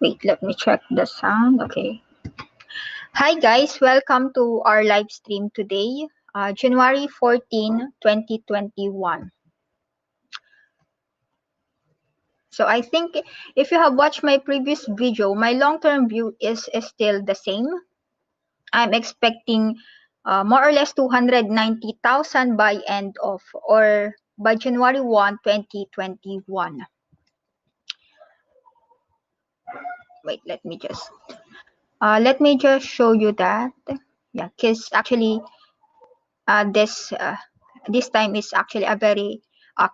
Wait, let me check the sound. Okay. Hi guys, welcome to our live stream today, January 14, 2021. So I think if you have watched my previous video, my long-term view is still the same. I'm expecting more or less 290,000 by end of or by January 1, 2021. Wait, let me just show you that. Yeah, because actually this time is actually a very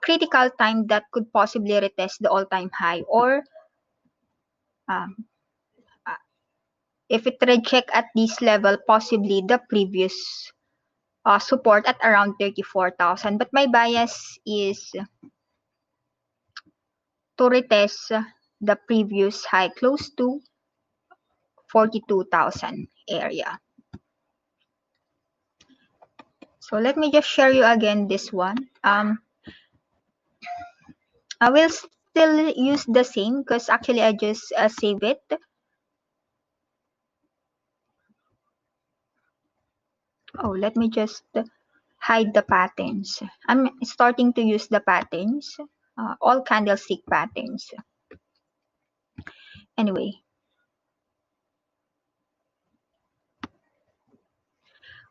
critical time that could possibly retest the all-time high, or um, uh, if it reject at this level, possibly the previous support at around 34,000. But my bias is to retest the previous high close to 42,000 area. So let me just share you again this one. I will still use the same because actually I just save it. Oh, let me just hide the patterns. I'm starting to use the patterns, all candlestick patterns. Anyway,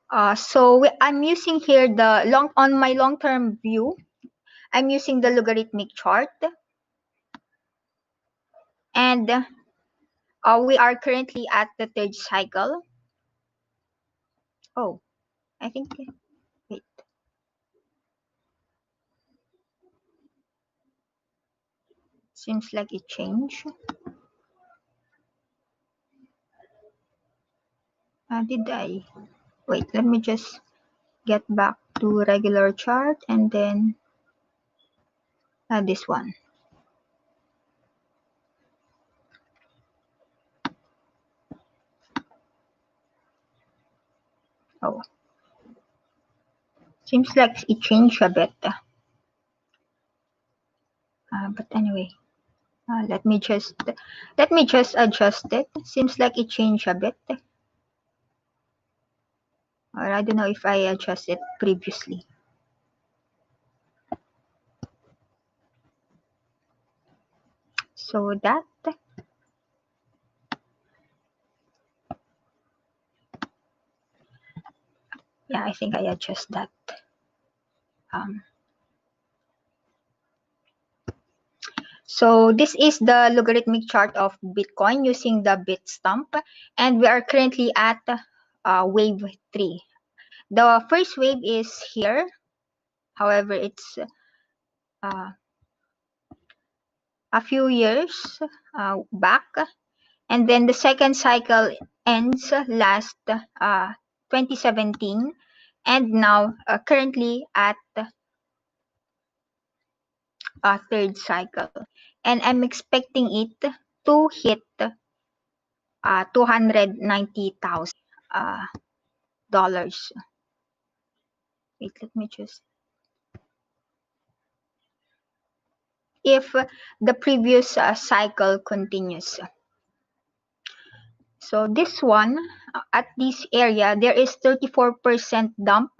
I'm using here on my long-term view. I'm using the logarithmic chart, and we are currently at the third cycle. Oh, I think. Wait. Seems like it changed. Did I? Wait, let me just get back to regular chart and then this one. Oh, seems like it changed a bit. But anyway, let me just adjust it. Seems like it changed a bit. Or I don't know if I adjusted previously. So that. Yeah, I think I adjust that. So this is the logarithmic chart of Bitcoin using the bit stump, and we are currently at wave 3. The first wave is here. However, it's a few years back, and then the second cycle ends last 2017, and now currently at third cycle, and I'm expecting it to hit $290,000. Wait, let me just. If the previous cycle continues. So this one, at this area, there is 34% dump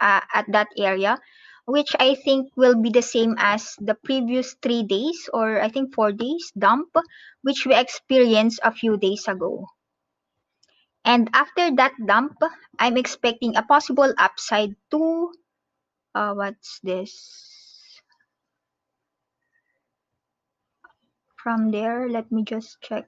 at that area, which I think will be the same as the previous 3 days, or I think 4 days dump, which we experienced a few days ago. And after that dump, I'm expecting a possible upside to, what's this? From there, let me just check.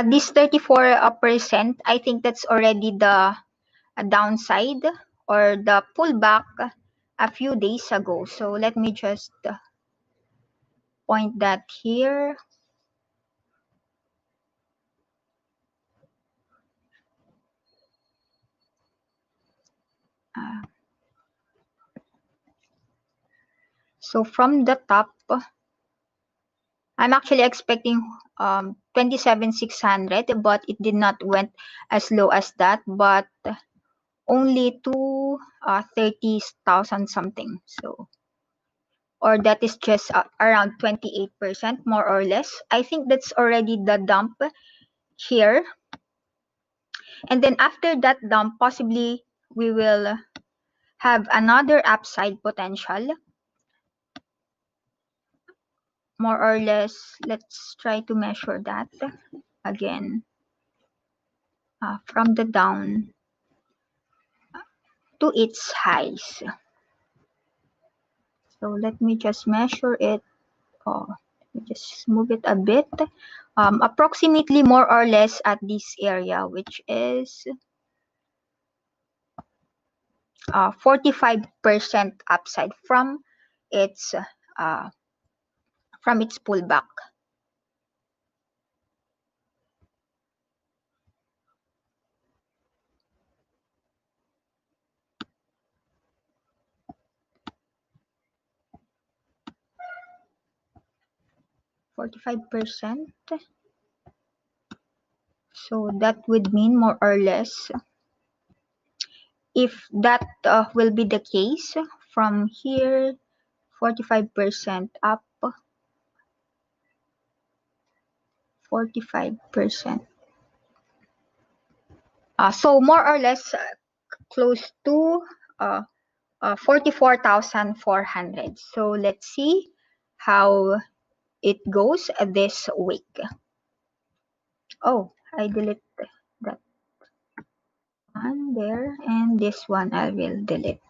This 34%, I think that's already the downside or the pullback a few days ago. So let me just point that here. So from the top, I'm actually expecting 27,600, but it did not went as low as that, but only to 30,000 something. So, or that is just around 28% more or less. I think that's already the dump here. And then after that dump, possibly we will have another upside potential. More or less, let's try to measure that again from the down to its highs. So let me just measure it. Oh, let me just move it a bit. Approximately more or less at this area, which is 45% upside uh, from its pullback. %. So that would mean more or less, if that will be the case, from here 45% up, 45%. So more or less close to 44,400. So let's see how it goes this week. Oh, I delete that one there, and this one I will delete.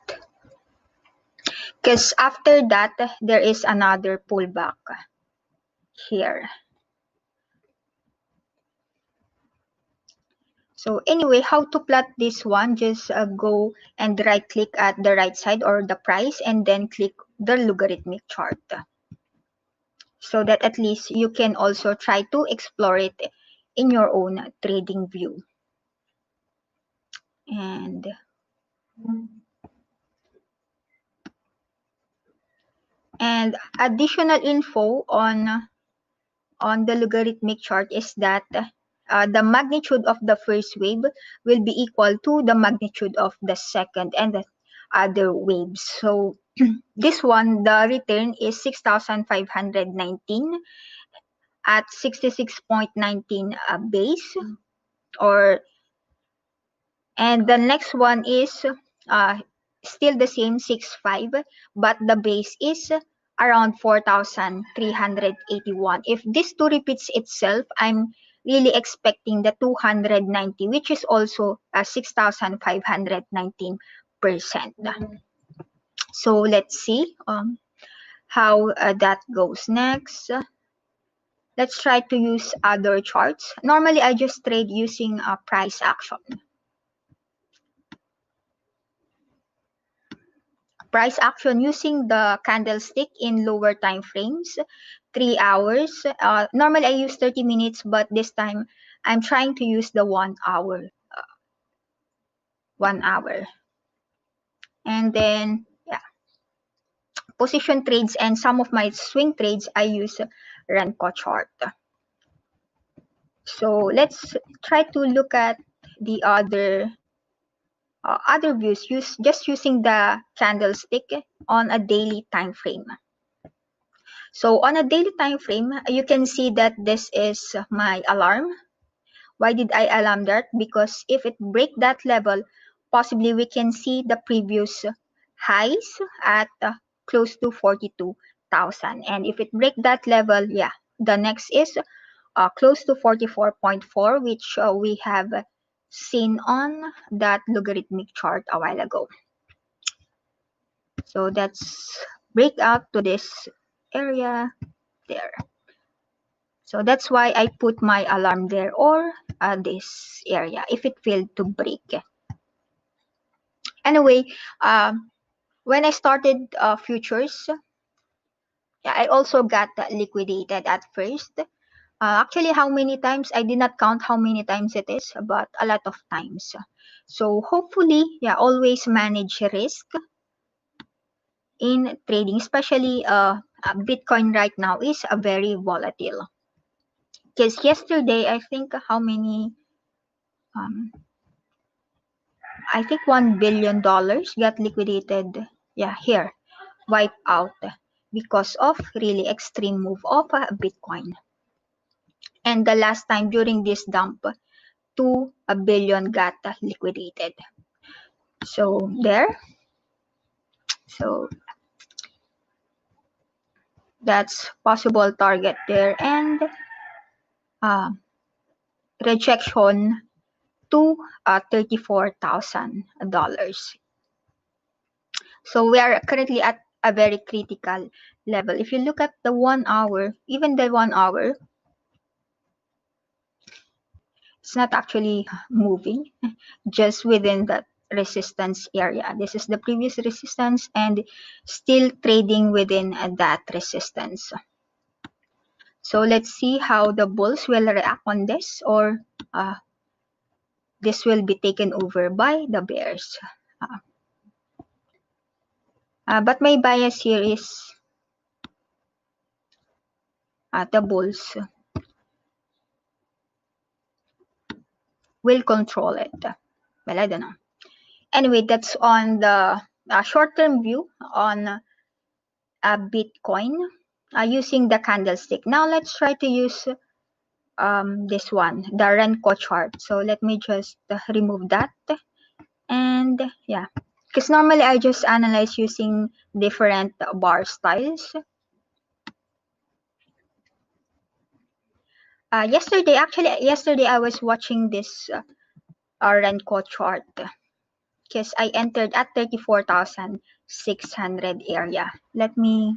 Because after that, there is another pullback here. So anyway, how to plot this one? Just go and right click at the right side or the price, and then click the logarithmic chart. So that at least you can also try to explore it in your own trading view. And additional info on the logarithmic chart is that the magnitude of the first wave will be equal to the magnitude of the second and the other waves. So this one, the return is 6,519 at 66.19 base, and the next one is still the same 6.5, but the base is around 4,381. If this two repeats itself, I'm really expecting the 290, which is also 6,519%. So let's see how that goes next. Let's try to use other charts. Normally, I just trade using price action. Price action using the candlestick in lower time frames, 3 hours. Normally, I use 30 minutes, but this time I'm trying to use the 1 hour. 1 hour. And then, yeah, position trades and some of my swing trades, I use Renko chart. So let's try to look at the other views, just using the candlestick on a daily time frame. So on a daily time frame, you can see that this is my alarm. Why did I alarm that? Because if it break that level, possibly we can see the previous highs at close to 42,000. And if it break that level, yeah, the next is close to 44.4, which we have seen on that logarithmic chart a while ago. So that's break out to this area there. So that's why I put my alarm there, or this area if it failed to break. Anyway, when I started futures, yeah, I also got liquidated at first. Actually, how many times? I did not count how many times it is, but a lot of times. So hopefully, yeah, always manage risk. in trading, especially Bitcoin right now is very volatile. Because yesterday, I think how many, um, I think $1 billion got liquidated. Yeah, here, wiped out because of really extreme move of Bitcoin. And the last time during this dump, 2 billion got liquidated. So there, so that's possible target there, and uh, rejection to $34,000. So we are currently at a very critical level. If you look at the 1 hour, even the 1 hour, it's not actually moving, just within that resistance area. This is the previous resistance and still trading within that resistance. So let's see how the bulls will react on this, or this will be taken over by the bears. But my bias here is the bulls will control it. Well, I don't know. Anyway, that's on the short-term view on Bitcoin using the candlestick. Now let's try to use this one, the Renko chart. So let me just remove that, and yeah, because normally I just analyze using different bar styles. Yesterday I was watching this Renko chart because I entered at 34,600 area. Let me,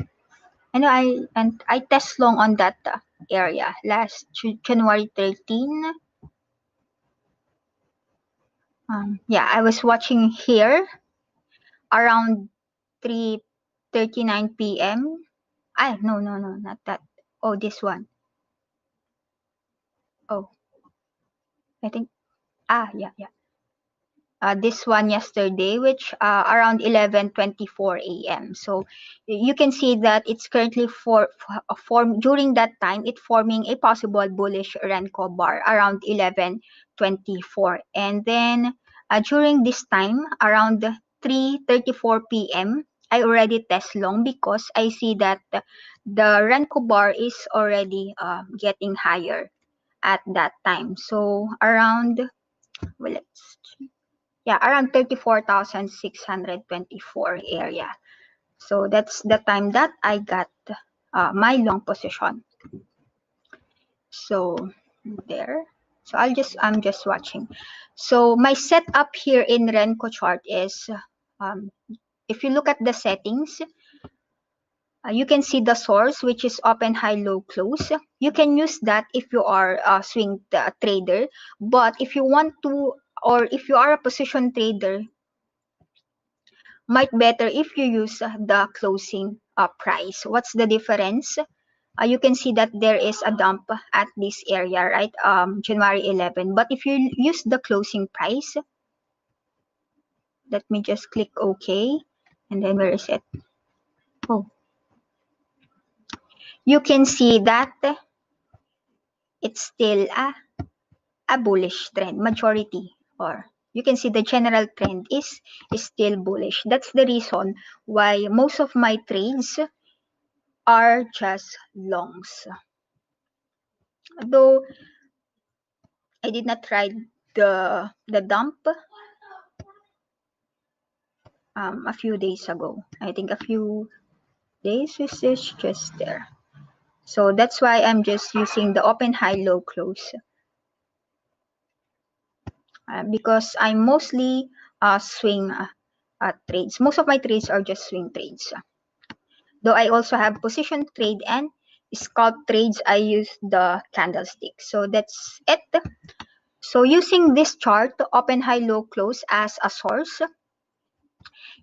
I know I test long on that area last January 13. Yeah, I was watching here around 3:39 p.m. No, not that. Oh, this one. Oh, I think, yeah. This one yesterday, which around 11:24 a.m. So you can see that it's currently form during that time it forming a possible bullish Renko bar around 11:24, and then during this time around 3:34 p.m. I already test long because I see that the Renko bar is already getting higher at that time. So around, well, let's, yeah, around 34,624 area. So that's the time that I got my long position. So there. So I'm just watching. So my setup here in Renko chart is, um, if you look at the settings, you can see the source, which is open, high, low, close. You can use that if you are a swing trader. But if you want to, or if you are a position trader, might better if you use the closing price. What's the difference? You can see that there is a dump at this area, right? January 11. But if you use the closing price, let me just click OK. And then where is it? Oh, you can see that it's still a bullish trend, majority, or you can see the general trend is still bullish. That's the reason why most of my trades are just longs. Though I did not try the dump a few days ago. I think a few days is just there. So that's why I'm just using the open, high, low, close, because I mostly swing trades. Most of my trades are just swing trades. Though I also have position trade and scalp trades, I use the candlestick. So that's it. So using this chart, open, high, low, close as a source,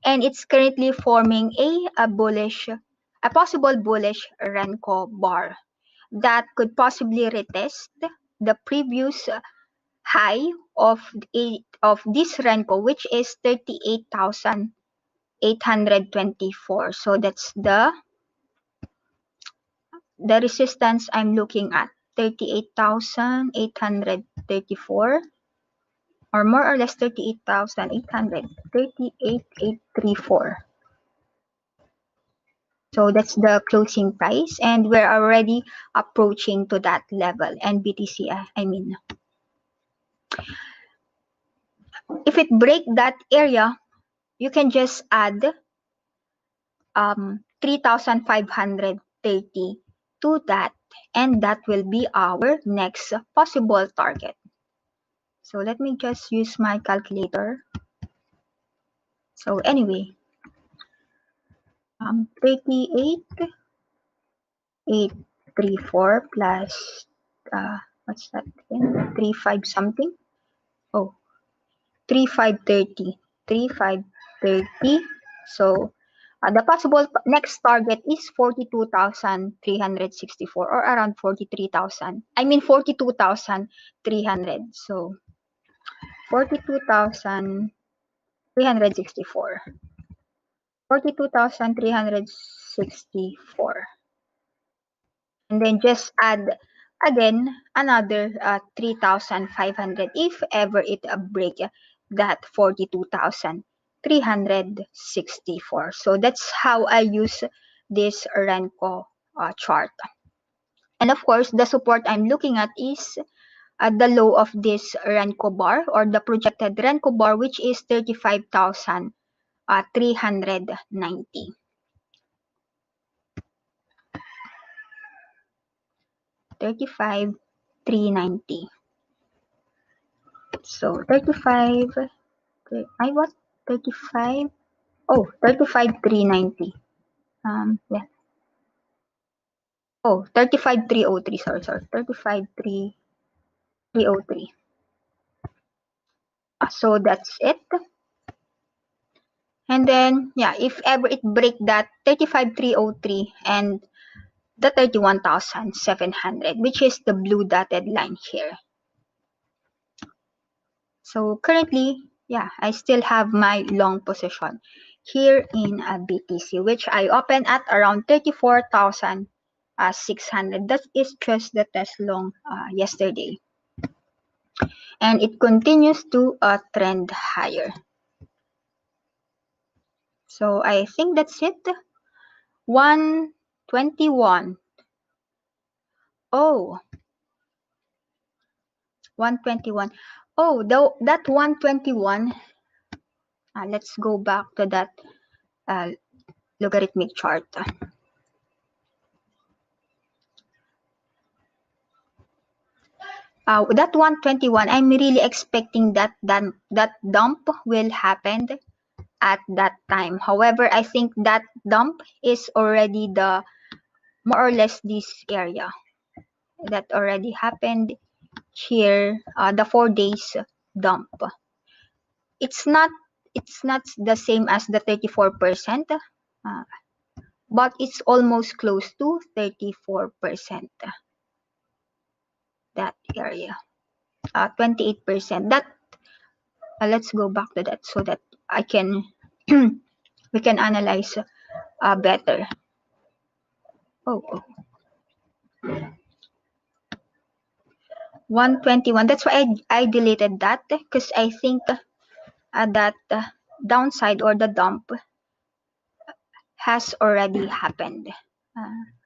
and it's currently forming a possible bullish Renko bar that could possibly retest the previous high of this Renko, which is 38,000 824. So that's the resistance I'm looking at, 38,834, or more or less 38,800, 38,834. So that's the closing price, and we're already approaching to that level. And BTC, I mean, if it break that area, you can just add 3,530 to that, and that will be our next possible target. So let me just use my calculator. So anyway, 38,834 plus what's that again? 35 something. Oh, 3530. 3530. So the possible next target is 42,364, or around 43,000. I mean 42,300. So 42,364. 42,364. And then just add again another 3,500 if ever it break that 42,364. So that's how I use this Renko chart. And of course, the support I'm looking at is the low of this Renko bar, or the projected Renko bar, which is 35,390. 35,390. So 35, I was 35, oh, 35,390. Yeah. Oh, 35,303, sorry, 35,303. So that's it. And then, yeah, if ever it break that 35,303 and the 31,700, which is the blue dotted line here. So currently, yeah, I still have my long position here in a BTC, which I opened at around 34,600. That is just the test long yesterday. And it continues to trend higher. So I think that's it. 121. Oh, 121. Oh, that 121. Let's go back to that logarithmic chart. That 121, I'm really expecting that dump will happen at that time. However, I think that dump is already the more or less this area that already happened here. The 4 days dump. It's not the same as the 34%, but it's almost close to 34%. That area, 28%. That let's go back to that so that I can we can analyze better. Oh, 121. That's why I deleted that, because I think that downside or the dump has already happened.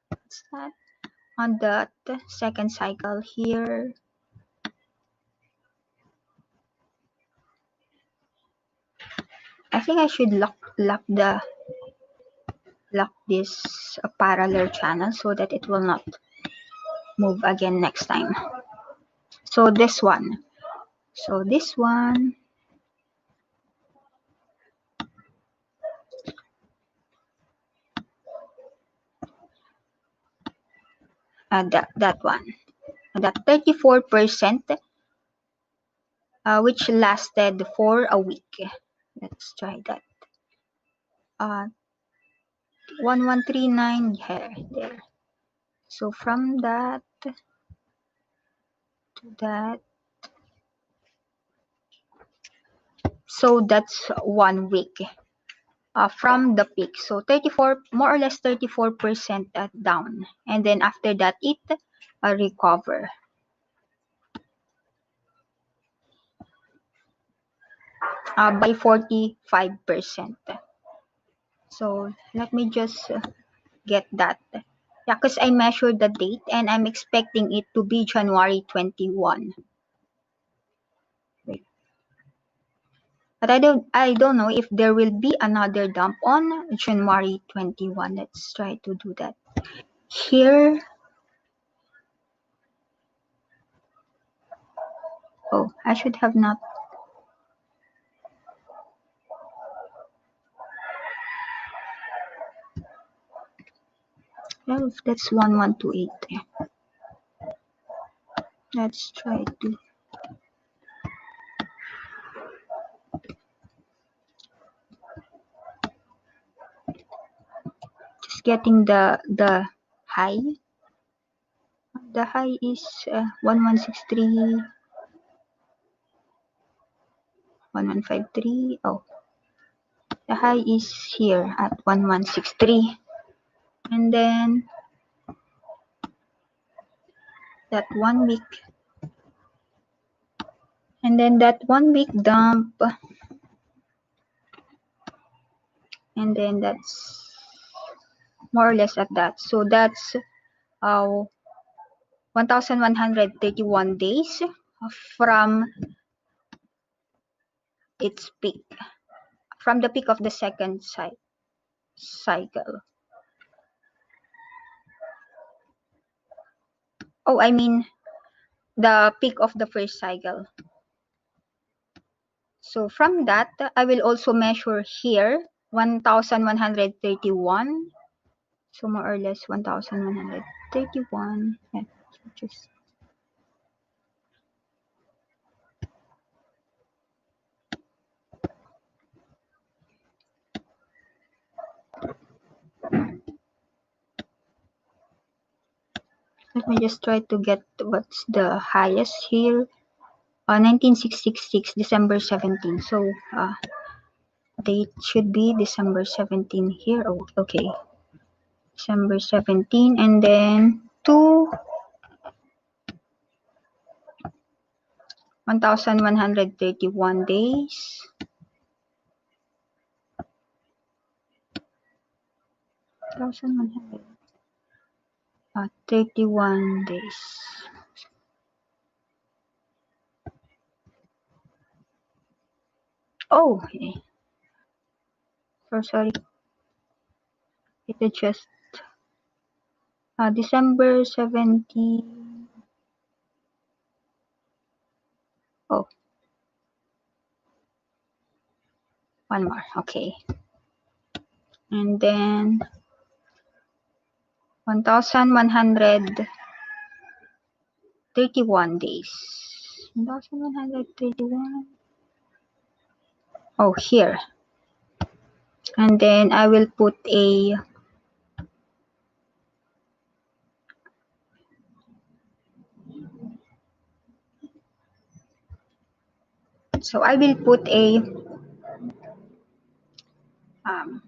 What's that? On the second cycle here. I think I should lock this parallel channel so that it will not move again next time. So this one. That one. That 34%, which lasted for a week. Let's try that. 1139 here, there. So from that to that, so that's 1 week. from the peak. So 34, more or less 34% down. And then after that, it recover. By 45%. So let me just get that. Yeah, because I measured the date and I'm expecting it to be January 21. Wait. But I don't know if there will be another dump on January 21. Let's try to do that. Here. Oh, I should have not. Well, that's 1128. Let's try to just getting the high. The high is 1163, 1153. Oh, the high is here at 1163. And then that 1 week. And then that 1 week dump. And then that's more or less at that. So that's 1,131 days from its peak, from the peak of the second cycle. Oh, I mean the peak of the first cycle. So from that, I will also measure here 1,131. So more or less 1,131. Yeah, just let me just try to get what's the highest here. 1966, December 17. So date should be December 17 here. Oh, okay. December 17, and then 1,131 days. 1,131 days. Oh, okay. So sorry. It is just December 17. Oh, one more. Okay. And then 1,131 days. 1,131. Oh, here. And then I will put a um,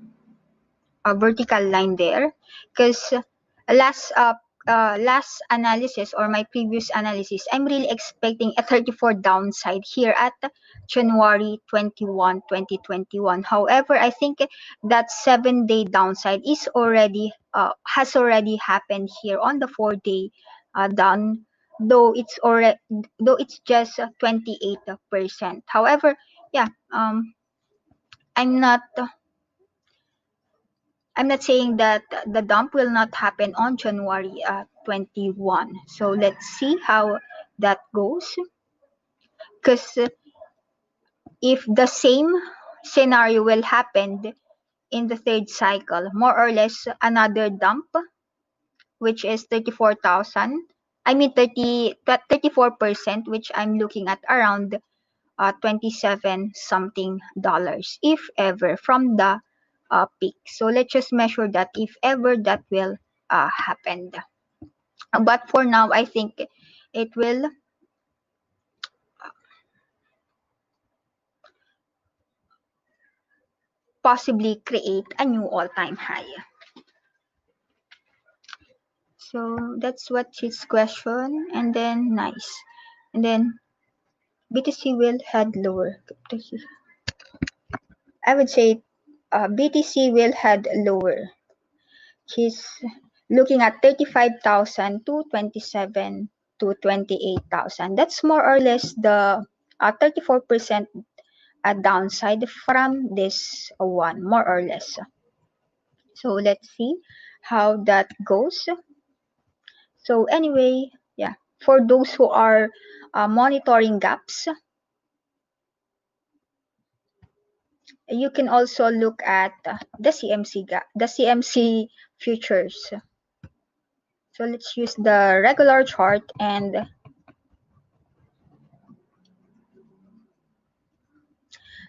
a vertical line there, because last analysis or my previous analysis, I'm really expecting a 34 downside here at January 21, 2021. However, I think that 7-day downside is already has already happened here on the 4-day down, though it's just 28%. However, yeah, I'm not I'm not saying that the dump will not happen on January 21. So let's see how that goes. Because if the same scenario will happen in the third cycle, more or less another dump, which is 34,000. I mean 34%, which I'm looking at around 27 something dollars, if ever, from the peak. So let's just measure that if ever that will happen. But for now, I think it will possibly create a new all-time high. So that's what his question, and then nice. And then BTC will head lower. I would say BTC will head lower. He's looking at 35,000 to 27 to 28,000. That's more or less the 34% downside from this one, more or less. So let's see how that goes. So anyway, yeah, for those who are monitoring gaps, you can also look at the CMC gap, the CMC futures. So let's use the regular chart, and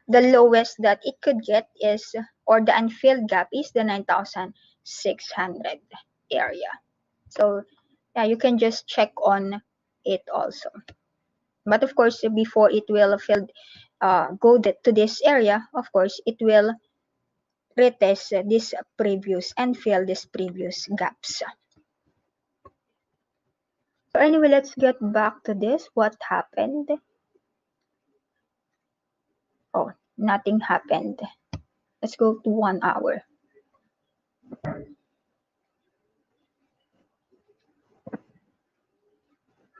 the lowest that it could get is, or the unfilled gap is the 9,600 area. So yeah, you can just check on it also. But of course, before it will go to this area, of course, it will retest this previous and fill this previous gaps. So anyway, let's get back to this. What happened? Oh, nothing happened. Let's go to 1 hour.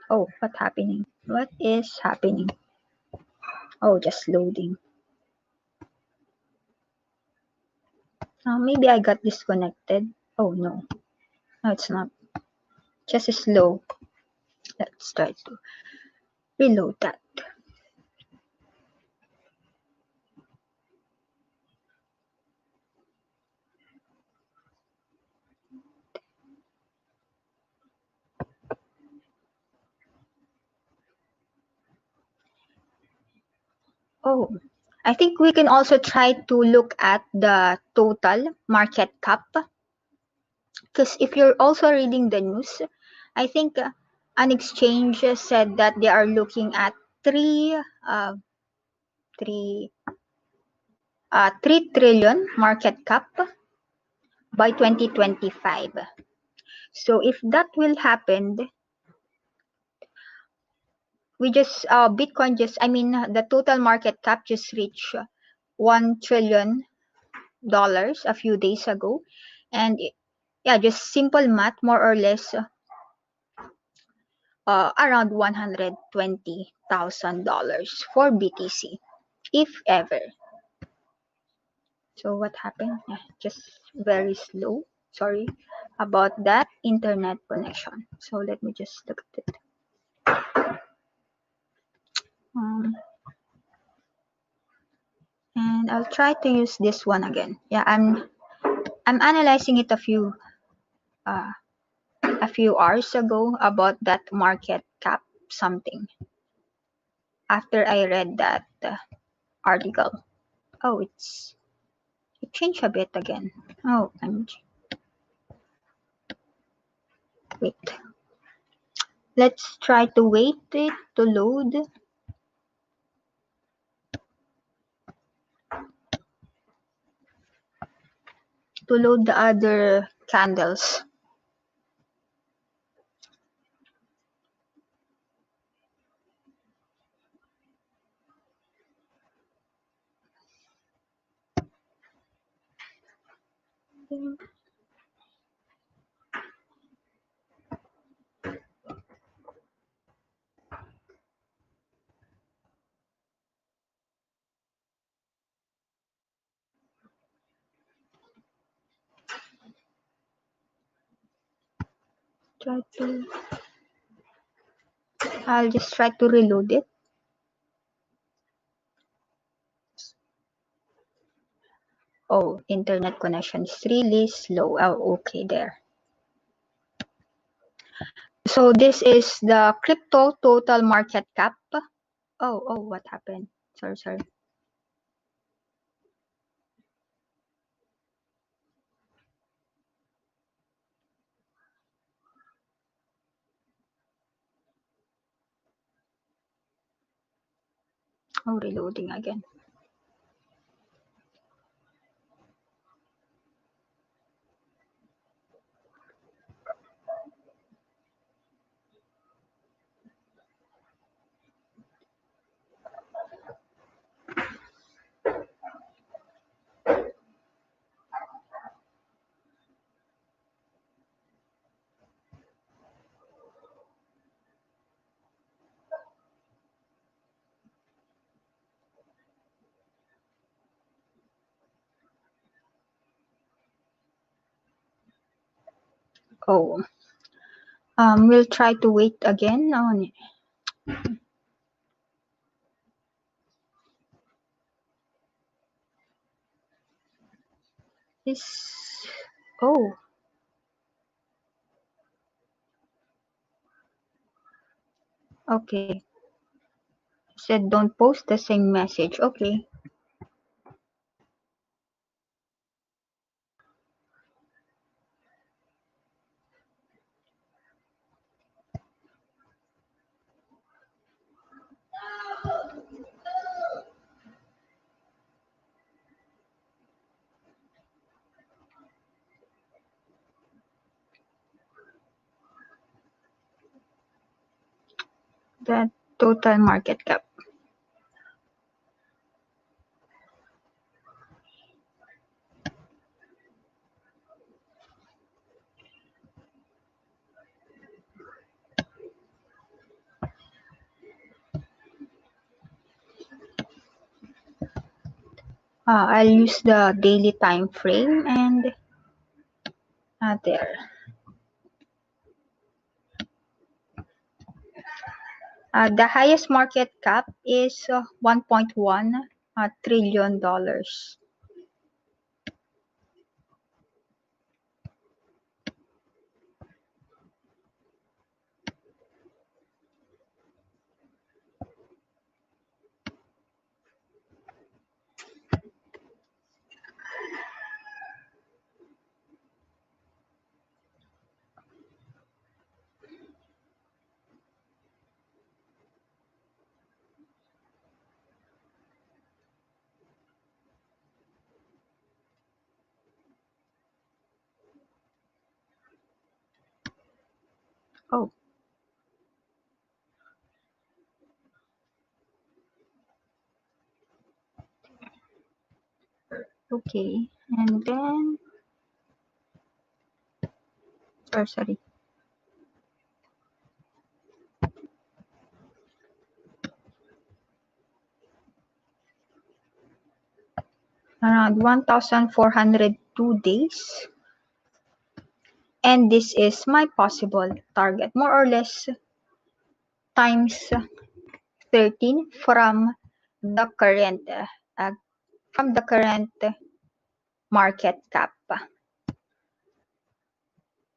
Oh, what's happening? What is happening? Oh, just loading. Maybe I got disconnected. Oh no, no, it's not. Just slow. Let's try to reload that. Oh, I think we can also try to look at the total market cap, because if you're also reading the news, I think an exchange said that they are looking at three uh, three 3 trillion market cap by 2025. So if that will happen, we just Bitcoin just, I mean, the total market cap just reached $1 trillion a few days ago, and yeah, just simple math, more or less around $120,000 for BTC, if ever. So what happened? Yeah, just very slow. Sorry about that internet connection. So let me just look at it. Um, and I'll try to use this one again. Yeah, I'm analyzing it uh, a few hours ago about that market cap something after I read that article. Oh, it changed a bit again. Oh, wait. Let's try to wait it to load. To load the other candles. I'll just try to reload it. Oh, internet connection is really slow. Oh, okay, there. So this is the crypto total market cap. Oh, what happened? Sorry. Oh, reloading again. Oh, we'll try to wait again on this. Oh, okay. Said don't post the same message. Okay. The total market cap. I'll use the daily time frame and there. The highest market cap is $1.1 trillion. Oh, okay. And then, oh, sorry, around 1,402 days. And this is my possible target, more or less times 13 the current uh, from the current market cap.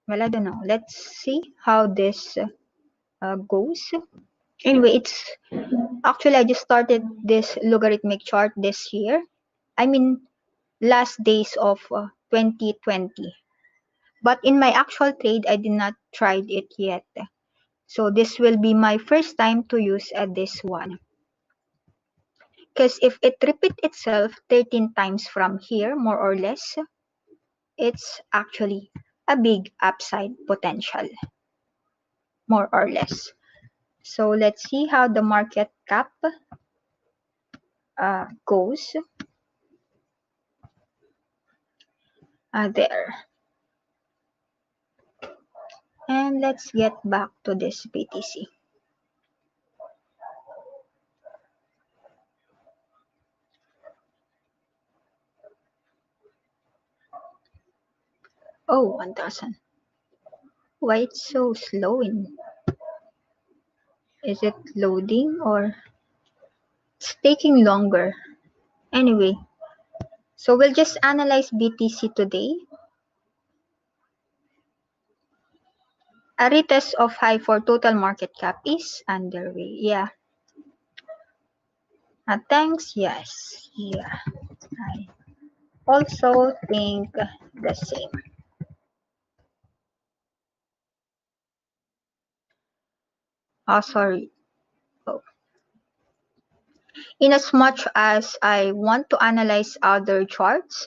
Well, I don't know. Let's see how this goes. Anyway, it's actually I just started this logarithmic chart this year. I mean, last days of 2020. But in my actual trade, I did not tried it yet. So this will be my first time to use this one. Because if it repeats itself 13 times from here, more or less, it's actually a big upside potential, more or less. So let's see how the market cap goes there. And let's get back to this BTC. Oh, 1,000. Why it's so slow in? Is it loading or it's taking longer? Anyway, so we'll just analyze BTC today. A retest of high for total market cap is underway. Yeah. Thanks. Yes. Yeah. I also think the same. Oh, sorry. Oh. In as much as I want to analyze other charts,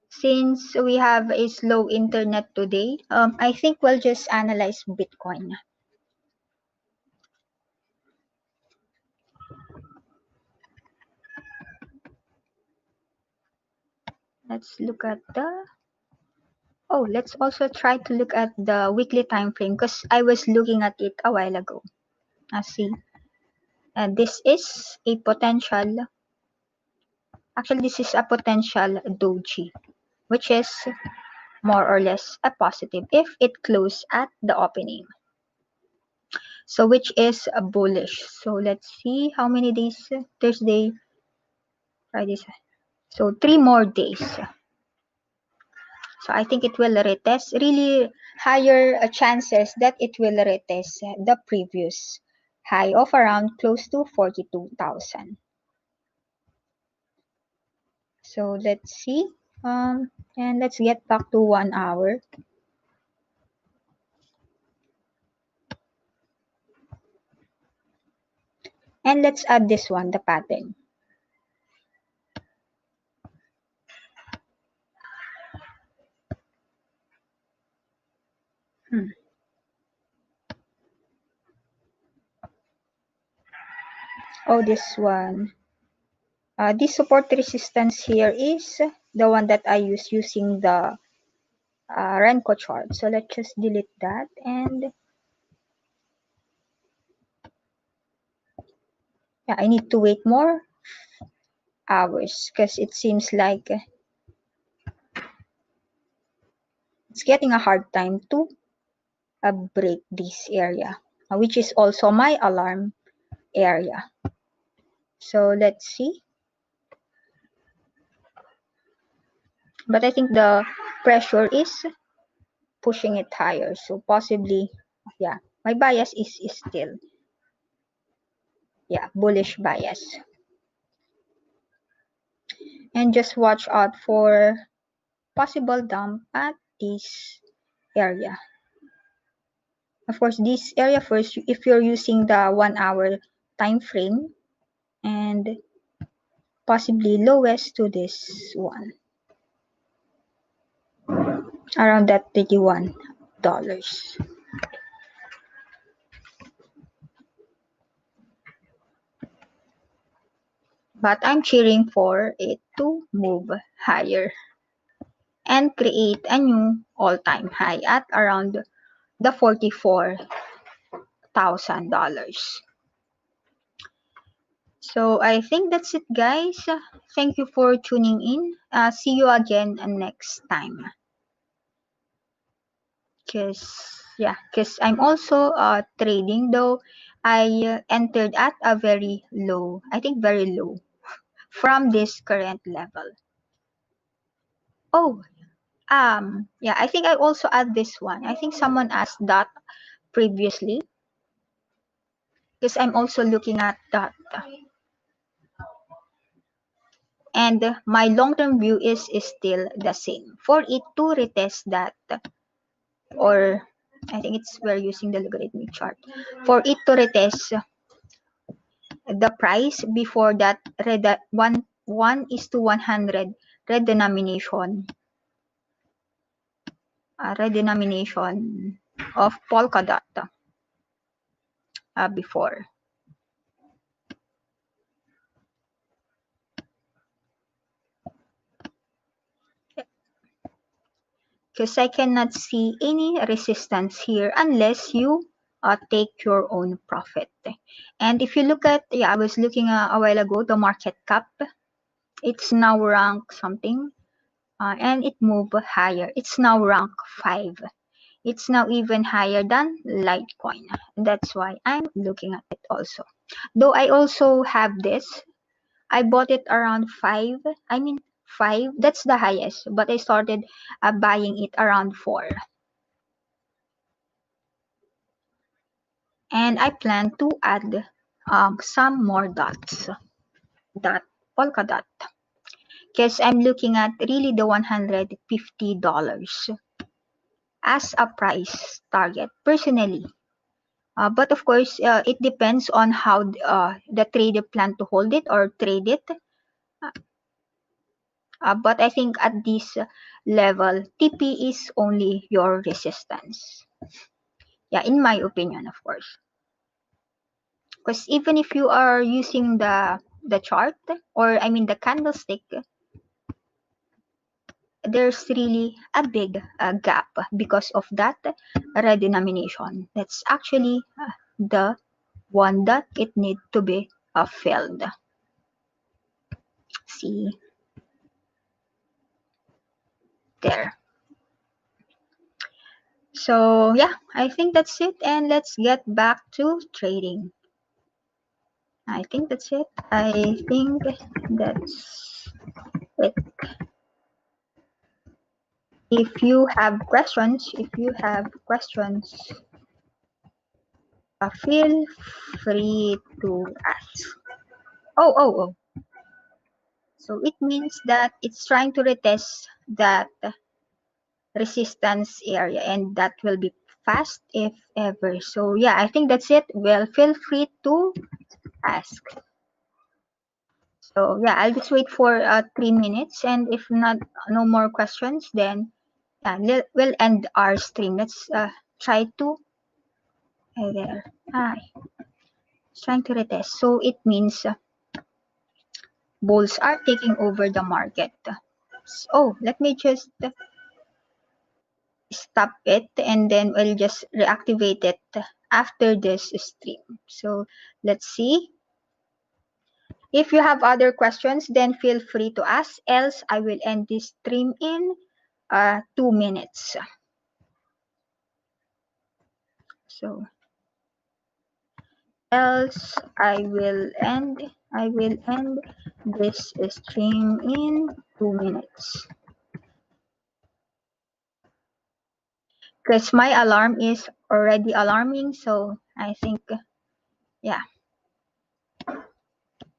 since we have a slow internet today, I think we'll just analyze Bitcoin. Let's look at the. Oh, let's also try to look at the weekly time frame because I was looking at it a while ago. See, this is a potential. Actually, this is a potential doji, which is more or less a positive if it closed at the opening. So which is a bullish. So let's see how many days. Thursday, Friday. So 3 more days. So I think it will retest, really higher chances that it will retest the previous high of around close to 42,000. So let's see. And let's get back to 1 hour. And let's add this one, the pattern. Oh, this one. This support resistance here is the one that I use using the Renko chart. So let's just delete that, and yeah, I need to wait more hours because it seems like it's getting a hard time to break this area, which is also my alarm area. So let's see. But I think the pressure is pushing it higher. So possibly, yeah, my bias is still, yeah, bullish bias. And just watch out for possible dump at this area. Of course, this area first, if you're using the 1 hour time frame, and possibly lowest to this one, around that $31. But I'm cheering for it to move higher and create a new all-time high at around the $44,000. So I think that's it, guys. Thank you for tuning in. See you again next time. Because I'm also trading, though I entered at a very low, I think very low from this current level. Oh, yeah, I think I also add this one. I think someone asked that previously, because I'm also looking at that. And my long-term view is still the same. For it to retest that, or I think we're using the logarithmic chart. For it to retest the price before that one is to 100 redenomination of Polkadot before. Because I cannot see any resistance here unless you take your own profit. And if you look at, yeah, I was looking a while ago, the market cap, it's now rank something, and it moved higher. It's now rank 5. It's now even higher than Litecoin. That's why I'm looking at it also. Though I also have this, I bought it around 5. I mean 5, that's the highest, but I started buying it around 4. And I plan to add some more dots, dot polka dot, because I'm looking at really the $150 as a price target personally. But of course, it depends on how the trader plan to hold it or trade it. But I think at this level, TP is only your resistance. Yeah, in my opinion, of course. Because even if you are using the chart, or I mean the candlestick, there's really a big gap because of that redenomination. That's actually the one that it need to be filled. See there. So yeah, I think that's it, and let's get back to trading. I think that's it. I think that's it. If you have questions, feel free to ask. Oh. So it means that it's trying to retest that resistance area, and that will be fast if ever. So yeah, I think that's it. Well, feel free to ask. So yeah, I'll just wait for 3 minutes, and if not, no more questions, then yeah, we'll end our stream. Let's try to there. It's trying to retest. So it means bulls are taking over the market. So let me just stop it, and then we'll just reactivate it after this stream. So let's see. If you have other questions, then feel free to ask. Else, I will end this stream in 2 minutes. So else I will end this stream in 2 minutes. Because my alarm is already alarming, so I think yeah,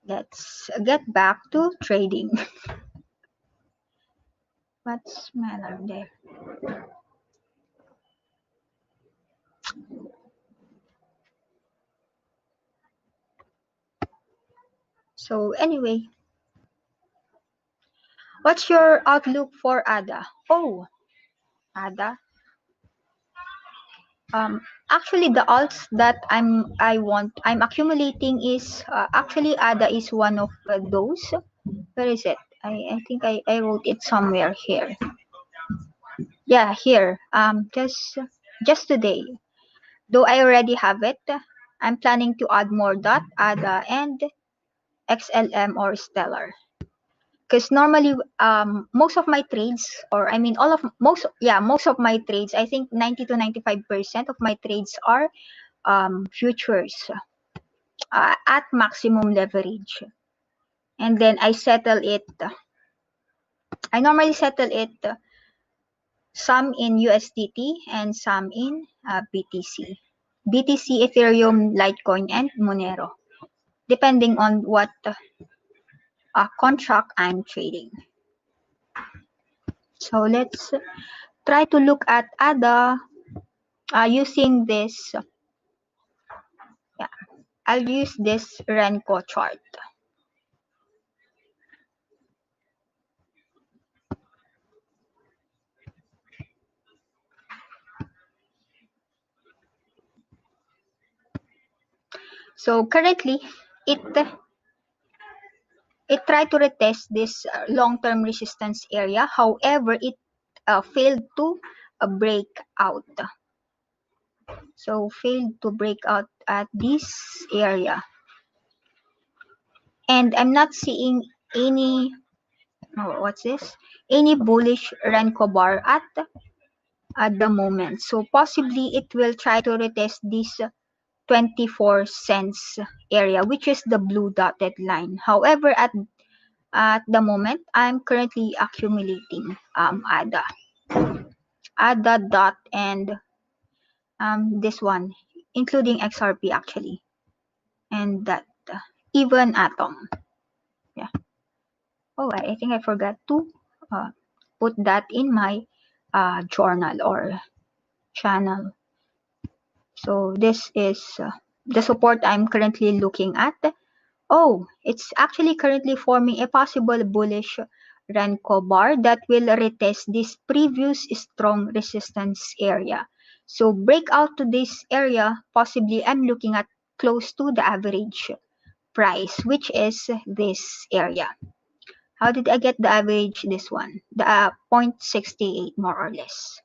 let's get back to trading. What's my alarm there? So anyway, what's your outlook for ADA? Oh, ADA. Actually, the alts that I'm accumulating is actually ADA is one of those. Where is it? I think I wrote it somewhere here. Yeah, here. Just today. Though I already have it, I'm planning to add more dot, ADA, and XLM or Stellar. Because normally most of my trades, or I mean most of my trades, I think 90 to 95% of my trades are futures at maximum leverage, and then I normally settle it some in USDT and some in BTC, Ethereum, Litecoin, and Monero, depending on what contract I'm trading. So let's try to look at ADA using this. Yeah, I'll use this Renko chart. So currently, it tried to retest this long-term resistance area. However, it failed to break out. So failed to break out at this area. And I'm not seeing any, what's this? Any bullish Renko bar at the moment. So possibly it will try to retest this 24 cents area, which is the blue dotted line. However, at the moment, I'm currently accumulating ADA dot and this one, including XRP actually, and that even atom. Yeah. Oh, I think I forgot to put that in my journal or channel. So this is the support I'm currently looking at. Oh, it's actually currently forming a possible bullish Renko bar that will retest this previous strong resistance area. So breakout to this area, possibly I'm looking at close to the average price, which is this area. How did I get the average? This one, the 0.68 more or less.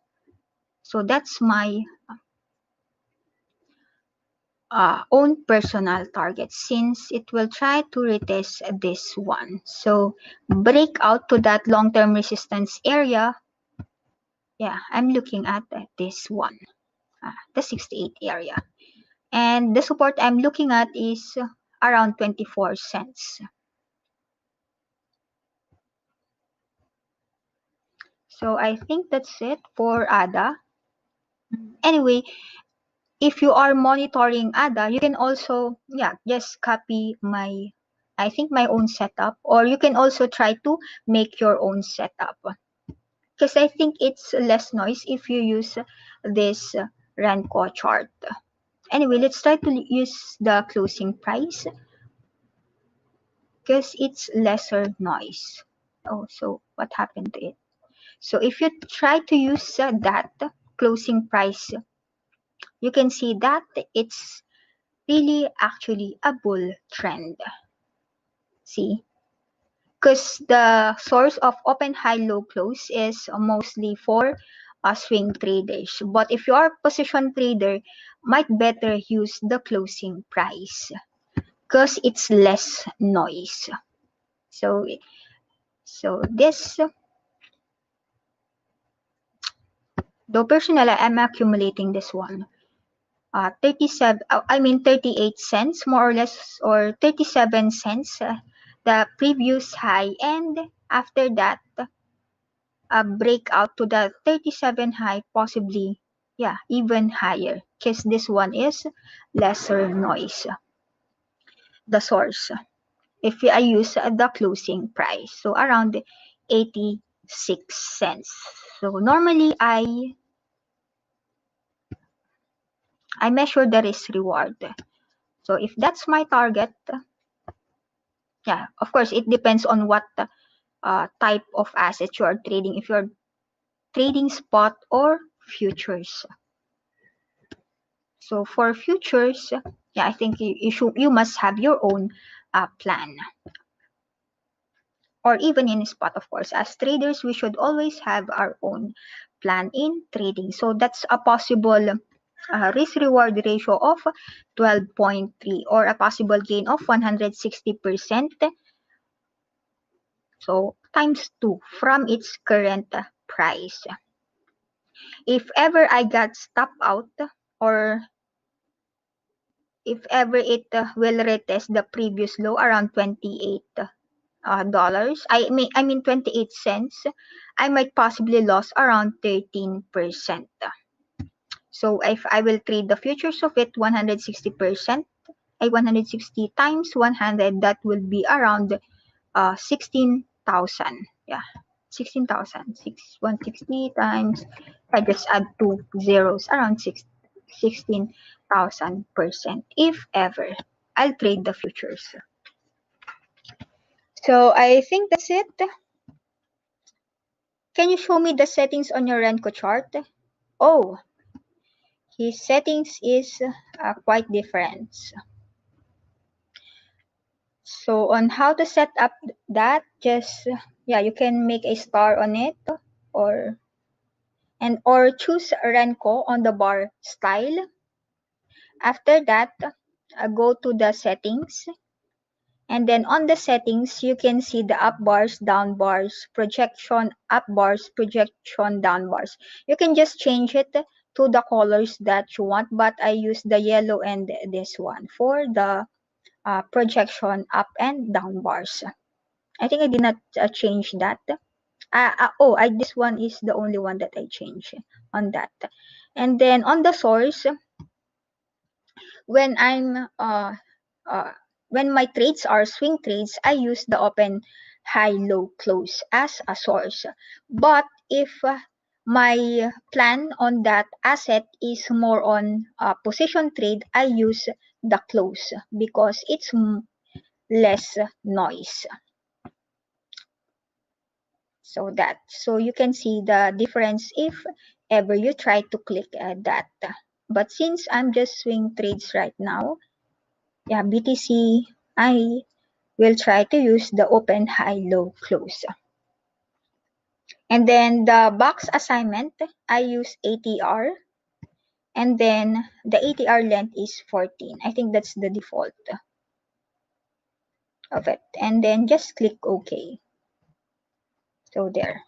So that's my own personal target, since it will try to retest this one. So break out to that long-term resistance area. Yeah, I'm looking at this one, the 68 area. And the support I'm looking at is around 24 cents. So I think that's it for ADA. Anyway, if you are monitoring ADA, you can also, yeah, just copy I think my own setup, or you can also try to make your own setup. Because I think it's less noise if you use this Renko chart. Anyway, let's try to use the closing price because it's lesser noise. Oh, so what happened to it? So if you try to use that closing price, you can see that it's really actually a bull trend. See? Because the source of open, high, low, close is mostly for swing traders. But if you are a position trader, might better use the closing price because it's less noise. So, this, though personally, I'm accumulating this one. 38 cents more or less, or 37 cents, the previous high, and after that, a breakout to the 37 high, possibly, yeah, even higher, because this one is lesser noise, the source. If I use the closing price, so around 86 cents. So normally I measure the risk reward. So if that's my target, yeah, of course it depends on what type of asset you are trading. If you're trading spot or futures. So for futures, yeah, I think you must have your own plan. Or even in spot, of course. As traders, we should always have our own plan in trading. So that's a possible risk-reward ratio of 12.3, or a possible gain of 160%. So times 2 from its current price. If ever I got stopped out, or if ever it will retest the previous low around 28 dollars, I mean 28 cents, I might possibly lose around 13%. So if I will trade the futures of it 160%, 160 times 100, that will be around 16,000. Yeah, 16,000. 160 times, I just add two zeros, around 16,000%, if ever I'll trade the futures. So I think that's it. Can you show me the settings on your Renko chart? Oh, his settings is quite different. So on how to set up that, just, yeah, you can make a star on it, or choose Renko on the bar style. After that, go to the settings, and then on the settings, you can see the up bars, down bars, projection up bars, projection down bars. You can just change it to the colors that you want, but I use the yellow and this one for the projection up and down bars. I think I did not change that. This one is the only one that I changed on that. And then on the source, when I'm uh, when my trades are swing trades, I use the open, high, low, close as a source. But if my plan on that asset is more on position trade, I use the close because it's less noise. So you can see the difference if ever you try to click that. But since I'm just swing trades right now, yeah, BTC, I will try to use the open, high, low, close. And then the box assignment, I use ATR, and then the ATR length is 14. I think that's the default of it. And then just click OK. So there.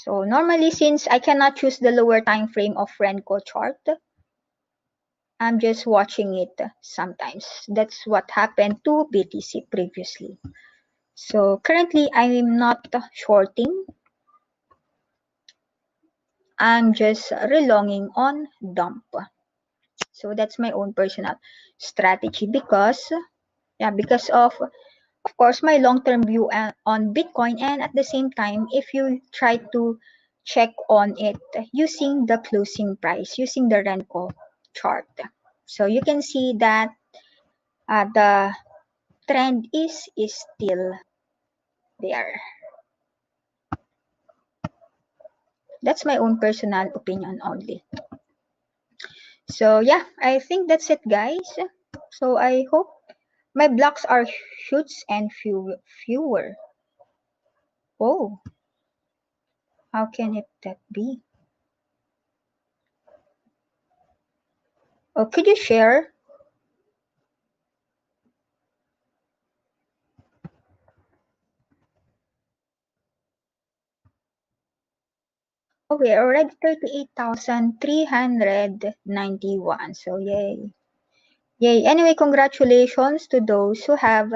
So normally, since I cannot choose the lower time frame of Renko chart, I'm just watching it sometimes. That's what happened to BTC previously. So currently, I'm not shorting. I'm just relonging on dump. So that's my own personal strategy because of course my long-term view on Bitcoin, and at the same time if you try to check on it using the closing price using the Renko chart, so you can see that the trend is still there. That's my own personal opinion only. So yeah, I think that's it, guys. So I hope my blocks are shoots and fewer. Oh, how can it that be? Oh, could you share? Oh, we're already 38,391. So yay. Yay. Anyway, congratulations to those who have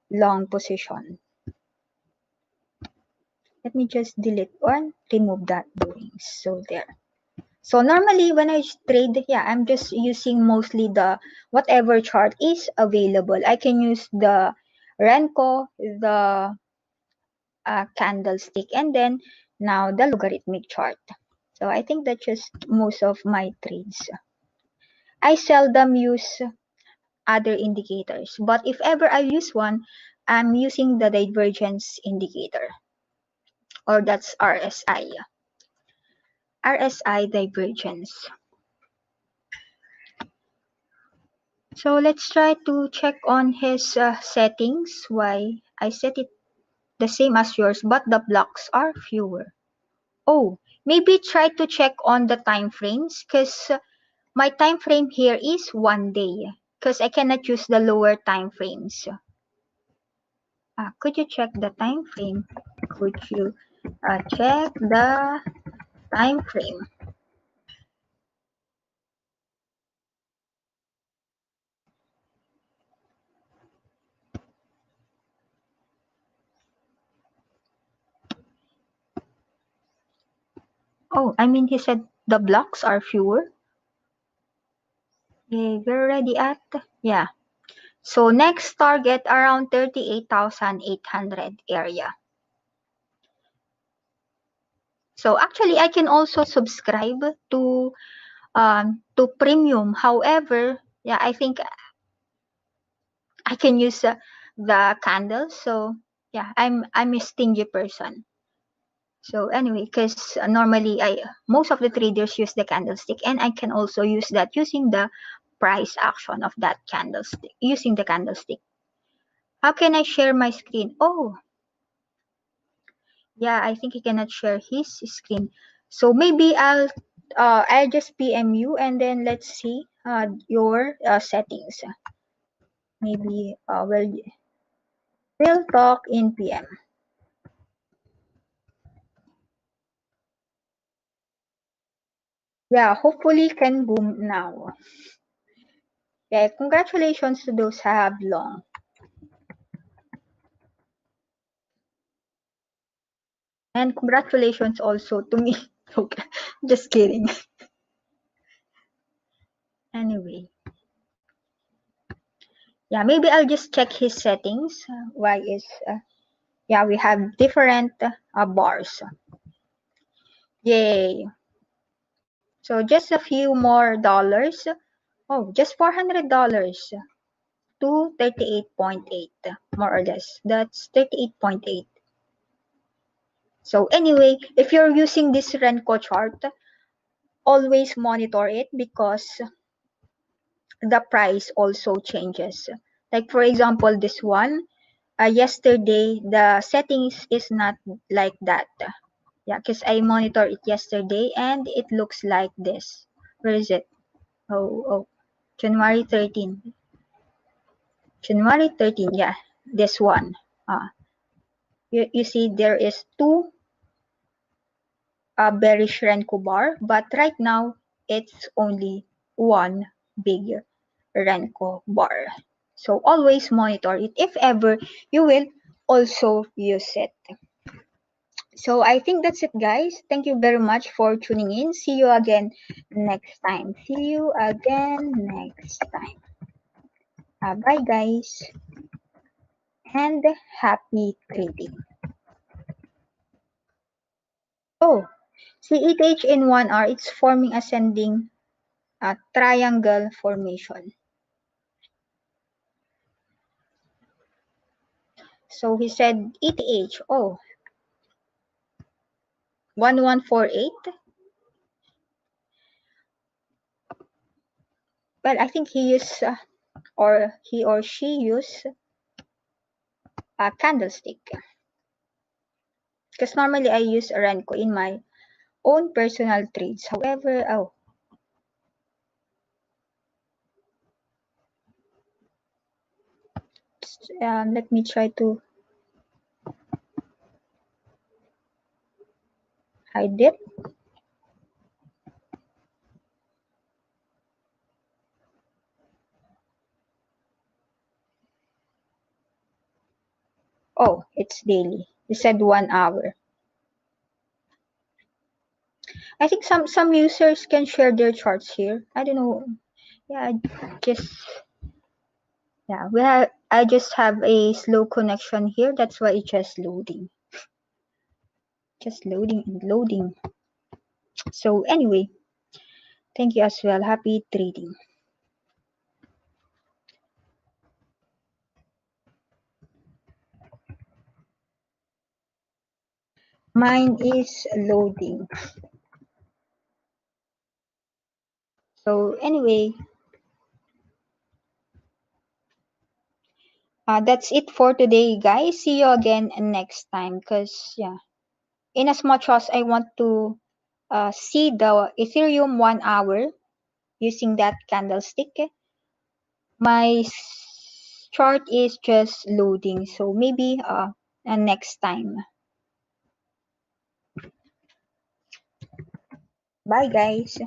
long position. Let me just delete or remove that doings. So there. So normally when I trade, yeah, I'm just using mostly the whatever chart is available. I can use the Renko, the candlestick, and then now the logarithmic chart. So I think that's just most of my trades. I seldom use other indicators, but if ever I use one, I'm using the divergence indicator, or that's RSI. RSI divergence. So let's try to check on his settings. Why I set it the same as yours, but the blocks are fewer. Oh, maybe try to check on the time frames because my time frame here is 1 day because I cannot use the lower time frames. Could you check the time frame? Could you check the time frame? Oh, I mean, he said the blocks are fewer. Okay, we're already at, yeah. So next target around 38,800 area. So actually, I can also subscribe to premium. However, yeah, I think I can use the candles. So yeah, I'm a stingy person. So anyway, because normally most of the traders use the candlestick, and I can also use that using the price action of that candlestick using the candlestick. How can I share my screen? Oh, yeah, I think he cannot share his screen. So maybe I'll just PM you, and then let's see your settings. Maybe we'll talk in PM. Yeah, hopefully can boom now. Yeah, congratulations to those who have long. And congratulations also to me. Okay, just kidding. Anyway, yeah, maybe I'll just check his settings. Why is yeah, we have different bars. Yay. So just a few more dollars. Oh, just $400 to 38.8, more or less. That's 38.8. So anyway, if you're using this Renko chart, always monitor it because the price also changes. Like for example, this one, yesterday, the settings is not like that. Yeah, because I monitor it yesterday and it looks like this. Where is it? Oh, January 13. January 13, yeah, this one. You see there is two a bearish Renko bar, but right now it's only one big Renko bar. So always monitor it if ever you will also use it. So I think that's it, guys. Thank you very much for tuning in. See you again next time. See you again next time. Bye, guys, and happy trading. Oh, see ETH in 1 hour, it's forming ascending triangle formation. So he said ETH, oh, 1148. Well, I think he used or he or she used a candlestick. Because normally I use a Renko in my own personal trades. However, let me try to hide it. Oh, it's daily. You said 1 hour. I think some users can share their charts here. I don't know. Yeah, just yeah. I just have a slow connection here. That's why it's just loading. Just loading and loading. So anyway, thank you as well. Happy trading. Mine is loading. So anyway, that's it for today, guys. See you again next time. Cause yeah, in as much as I want to see the Ethereum 1 hour using that candlestick, my chart is just loading. So maybe next time. Bye, guys.